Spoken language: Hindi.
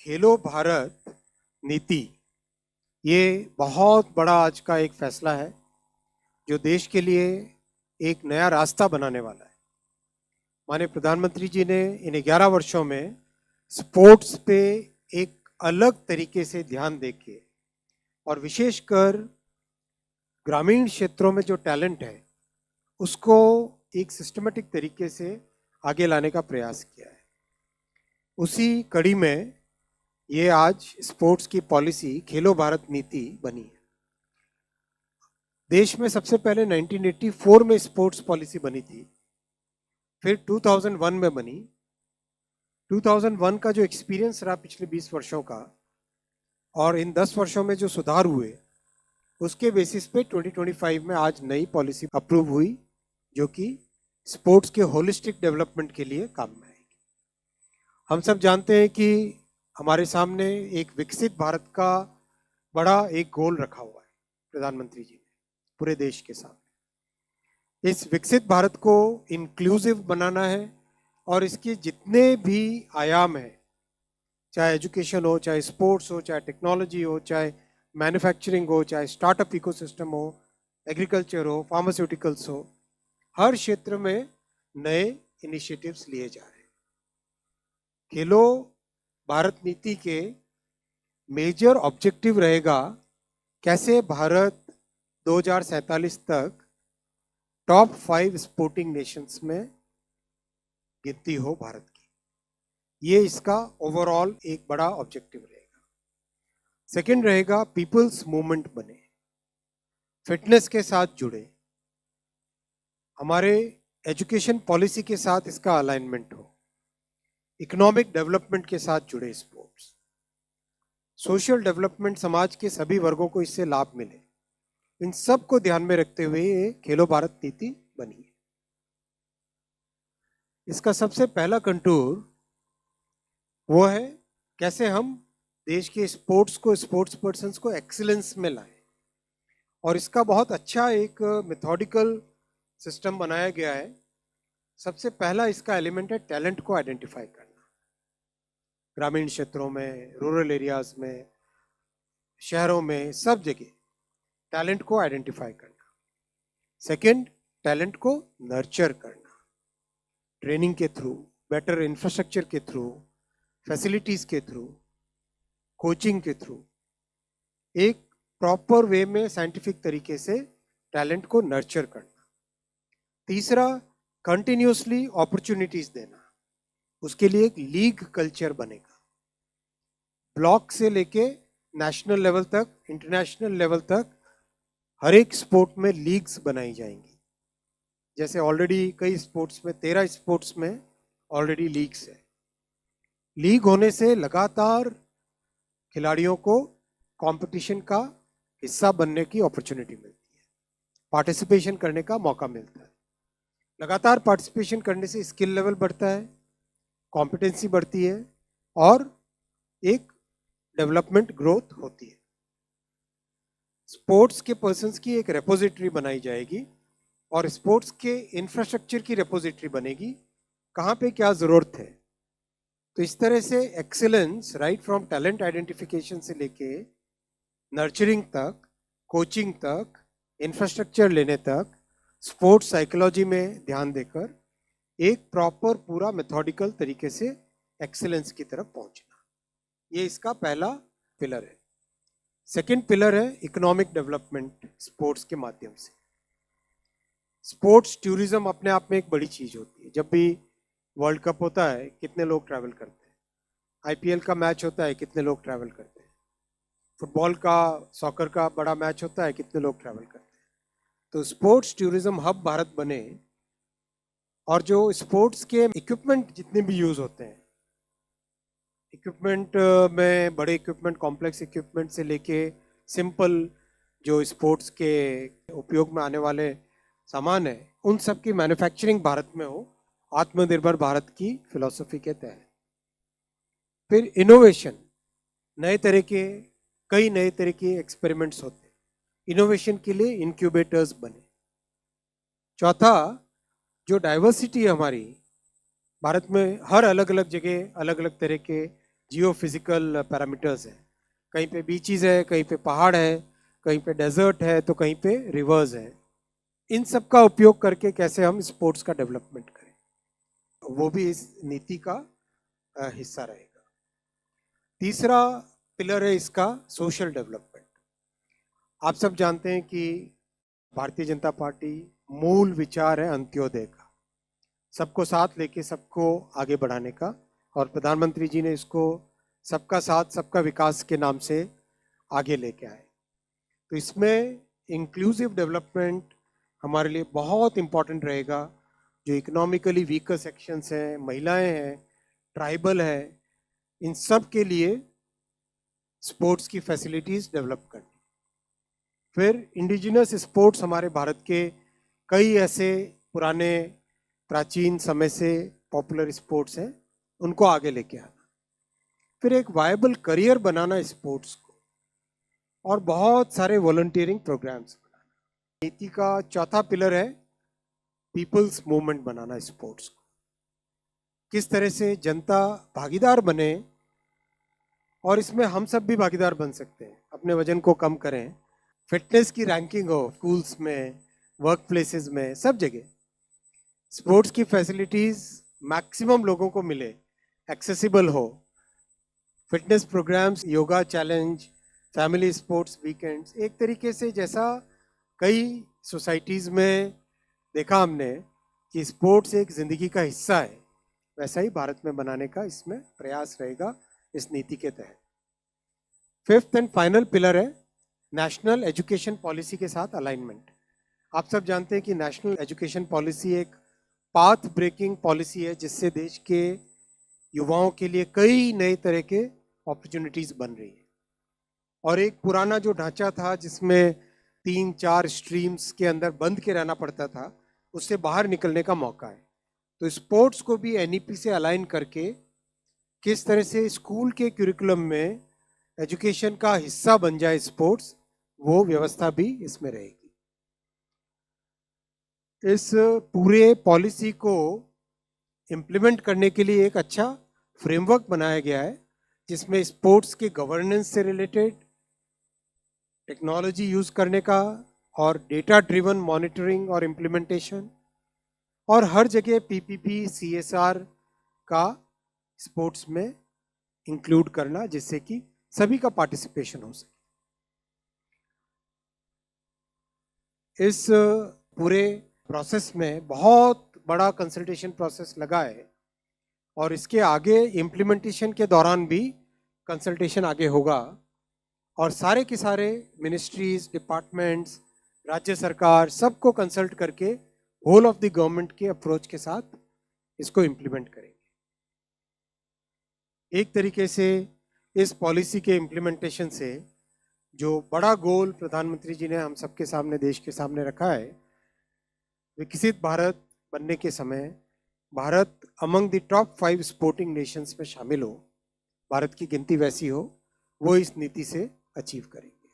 खेलो भारत नीति ये बहुत बड़ा आज का एक फैसला है जो देश के लिए एक नया रास्ता बनाने वाला है। माननीय प्रधानमंत्री जी ने इन 11 वर्षों में स्पोर्ट्स पे एक अलग तरीके से ध्यान देके और विशेषकर ग्रामीण क्षेत्रों में जो टैलेंट है उसको एक सिस्टमेटिक तरीके से आगे लाने का प्रयास किया है। उसी कड़ी में ये आज स्पोर्ट्स की पॉलिसी खेलो भारत नीति बनी है। देश में सबसे पहले 1984 में स्पोर्ट्स पॉलिसी बनी थी, फिर 2001 में बनी। 2001 का जो एक्सपीरियंस रहा पिछले 20 वर्षों का और इन 10 वर्षों में जो सुधार हुए उसके बेसिस पे 2025 में आज नई पॉलिसी अप्रूव हुई जो कि स्पोर्ट्स के होलिस्टिक डेवलपमेंट के लिए काम में आएगी। हम सब जानते हैं कि हमारे सामने एक विकसित भारत का बड़ा एक गोल रखा हुआ है प्रधानमंत्री जी ने पूरे देश के सामने। इस विकसित भारत को इंक्लूसिव बनाना है और इसके जितने भी आयाम हैं, चाहे एजुकेशन हो, चाहे स्पोर्ट्स हो, चाहे टेक्नोलॉजी हो, चाहे मैन्युफैक्चरिंग हो, चाहे स्टार्टअप इकोसिस्टम हो, एग्रीकल्चर हो, फार्मास्यूटिकल्स हो, हर क्षेत्र में नए इनिशिएटिव्स लिए जा रहे हैं। खेलो भारत नीति के मेजर ऑब्जेक्टिव रहेगा कैसे भारत 2047 तक टॉप 5 स्पोर्टिंग नेशंस में गिनती हो भारत की। ये इसका ओवरऑल एक बड़ा ऑब्जेक्टिव रहेगा। सेकंड रहेगा पीपल्स मूवमेंट बने, फिटनेस के साथ जुड़े, हमारे एजुकेशन पॉलिसी के साथ इसका अलाइनमेंट हो, इकोनॉमिक डेवलपमेंट के साथ जुड़े स्पोर्ट्स, सोशल डेवलपमेंट, समाज के सभी वर्गों को इससे लाभ मिले। इन सब को ध्यान में रखते हुए ये खेलो भारत नीति बनी है। इसका सबसे पहला कंटूर वो है कैसे हम देश के स्पोर्ट्स को, स्पोर्ट्स पर्सन्स को एक्सीलेंस में लाएं। और इसका बहुत अच्छा एक मेथोडिकल सिस्टम बनाया गया है। सबसे पहला इसका एलिमेंट है टैलेंट को आइडेंटिफाई करना। ग्रामीण क्षेत्रों में, रूरल एरियाज में, शहरों में, सब जगह टैलेंट को आइडेंटिफाई करना। सेकंड, टैलेंट को नर्चर करना, ट्रेनिंग के थ्रू, बेटर इंफ्रास्ट्रक्चर के थ्रू, फैसिलिटीज के थ्रू, कोचिंग के थ्रू, एक प्रॉपर वे में साइंटिफिक तरीके से टैलेंट को नर्चर करना। तीसरा, कंटिन्यूसली अपॉर्चुनिटीज देना, उसके लिए एक लीग कल्चर बनेगा। ब्लॉक से लेके नेशनल लेवल तक, इंटरनेशनल लेवल तक हर एक स्पोर्ट में लीग्स बनाई जाएंगी। जैसे ऑलरेडी कई स्पोर्ट्स में, 13 स्पोर्ट्स में ऑलरेडी लीग्स है। लीग होने से लगातार खिलाड़ियों को कंपटीशन का हिस्सा बनने की अपॉर्चुनिटी मिलती है, पार्टिसिपेशन करने का मौका मिलता है। लगातार पार्टिसिपेशन करने से स्किल लेवल बढ़ता है, कॉम्पिटेंसी बढ़ती है और एक डेवलपमेंट ग्रोथ होती है। स्पोर्ट्स के पर्सन्स की एक रेपोजिटरी बनाई जाएगी और स्पोर्ट्स के इंफ्रास्ट्रक्चर की रेपोजिटरी बनेगी, कहाँ पे क्या जरूरत है। तो इस तरह से excellence right from talent identification से लेके नर्चरिंग तक, कोचिंग तक, इंफ्रास्ट्रक्चर लेने तक, स्पोर्ट्स साइकोलॉजी में ध्यान देकर एक प्रॉपर पूरा मेथोडिकल तरीके से एक्सीलेंस की तरफ पहुंचना, ये इसका पहला पिलर है। सेकंड पिलर है इकोनॉमिक डेवलपमेंट स्पोर्ट्स के माध्यम से। स्पोर्ट्स टूरिज्म अपने आप में एक बड़ी चीज होती है। जब भी वर्ल्ड कप होता है कितने लोग ट्रैवल करते हैं, आईपीएल का मैच होता है कितने लोग ट्रैवल करते हैं, फुटबॉल का, सॉकर का बड़ा मैच होता है कितने लोग ट्रैवल करते हैं। तो स्पोर्ट्स टूरिज्म हब भारत बने और जो स्पोर्ट्स के इक्विपमेंट जितने भी यूज होते हैं, इक्विपमेंट में बड़े इक्विपमेंट, कॉम्प्लेक्स इक्विपमेंट से लेके सिंपल जो स्पोर्ट्स के उपयोग में आने वाले सामान है, उन सब की मैन्युफैक्चरिंग भारत में हो, आत्मनिर्भर भारत की फिलॉसफी के तहत। फिर इनोवेशन, कई नए तरह के एक्सपेरिमेंट्स होते हैं, इनोवेशन के लिए इंक्यूबेटर्स बने। चौथा, जो डाइवर्सिटी है हमारी भारत में, हर अलग अलग जगह अलग अलग तरह के जियो फिजिकल पैरामीटर्स हैं, कहीं पे बीचेस है, कहीं पे पहाड़ है, कहीं पे डेजर्ट है, तो कहीं पे रिवर्स है। इन सब का उपयोग करके कैसे हम स्पोर्ट्स का डेवलपमेंट करें, वो भी इस नीति का हिस्सा रहेगा। तीसरा पिलर है इसका सोशल डेवलपमेंट। आप सब जानते हैं कि भारतीय जनता पार्टी मूल विचार है अंत्योदय का, सबको साथ लेके सबको आगे बढ़ाने का, और प्रधानमंत्री जी ने इसको सबका साथ सबका विकास के नाम से आगे लेके आए। तो इसमें इंक्लूसिव डेवलपमेंट हमारे लिए बहुत इम्पॉर्टेंट रहेगा। जो इकोनॉमिकली वीकर सेक्शंस हैं, महिलाएं हैं, ट्राइबल है, इन सब के लिए स्पोर्ट्स की फैसिलिटीज डेवलप करनी। फिर इंडिजिनस स्पोर्ट्स हमारे भारत के कई ऐसे पुराने प्राचीन समय से पॉपुलर स्पोर्ट्स हैं, उनको आगे लेके आना। फिर एक वायबल करियर बनाना स्पोर्ट्स को, और बहुत सारे वॉलंटियरिंग प्रोग्राम्स बनाना। नीति का चौथा पिलर है पीपल्स मूवमेंट बनाना स्पोर्ट्स को। किस तरह से जनता भागीदार बने, और इसमें हम सब भी भागीदार बन सकते हैं। अपने वजन को कम करें, फिटनेस की रैंकिंग हो स्कूल्स में, वर्क प्लेसेस में, सब जगह स्पोर्ट्स की फैसिलिटीज मैक्सिमम लोगों को मिले, एक्सेसिबल हो। Fitness programmes, yoga challenge, family sports weekends, एक तरीके से जैसा कई सोसाइटीज़ में देखा हमने कि स्पोर्ट्स एक ज़िंदगी का हिस्सा है, वैसा ही भारत में बनाने का इसमें प्रयास रहेगा इस नीति के तहत। फिफ्थ एंड फाइनल पिलर है नेशनल एजुकेशन पॉलिसी के साथ अलाइनमेंट। आप सब जानते हैं कि नेशनल एजुकेशन पॉलिसी एक पाथ ब्रेकिंग पॉलिसी है, जिससे देश के युवाओं के लिए कई नए तरह के अपॉर्चुनिटीज़ बन रही है। और एक पुराना जो ढांचा था जिसमें 3-4 स्ट्रीम्स के अंदर बंद के रहना पड़ता था, उससे बाहर निकलने का मौका है। तो स्पोर्ट्स को भी एनईपी से अलाइन करके किस तरह से स्कूल के करिकुलम में एजुकेशन का हिस्सा बन जाए स्पोर्ट्स, वो व्यवस्था भी इसमें रहेगी। इस पूरे पॉलिसी को इम्प्लीमेंट करने के लिए एक अच्छा फ्रेमवर्क बनाया गया है, जिसमें स्पोर्ट्स के गवर्नेंस से रिलेटेड, टेक्नोलॉजी यूज करने का, और डेटा ड्रिवन मॉनिटरिंग और इम्प्लीमेंटेशन, और हर जगह पीपीपी सीएसआर का स्पोर्ट्स में इंक्लूड करना, जिससे कि सभी का पार्टिसिपेशन हो सके। इस पूरे प्रोसेस में बहुत बड़ा कंसल्टेशन प्रोसेस लगा है, और इसके आगे इम्प्लीमेंटेशन के दौरान भी कंसल्टेशन आगे होगा, और सारे के सारे मिनिस्ट्रीज, डिपार्टमेंट्स, राज्य सरकार सबको कंसल्ट करके होल ऑफ द गवर्नमेंट के अप्रोच के साथ इसको इम्प्लीमेंट करेंगे। एक तरीके से इस पॉलिसी के इम्प्लीमेंटेशन से जो बड़ा गोल प्रधानमंत्री जी ने हम सबके सामने, देश के सामने रखा है, विकसित भारत बनने के समय Bharat among the top 5 sporting Nations में शामिल हो, भारत की गिनती वैसी हो, वो इस नीति से अचीव करेंगे।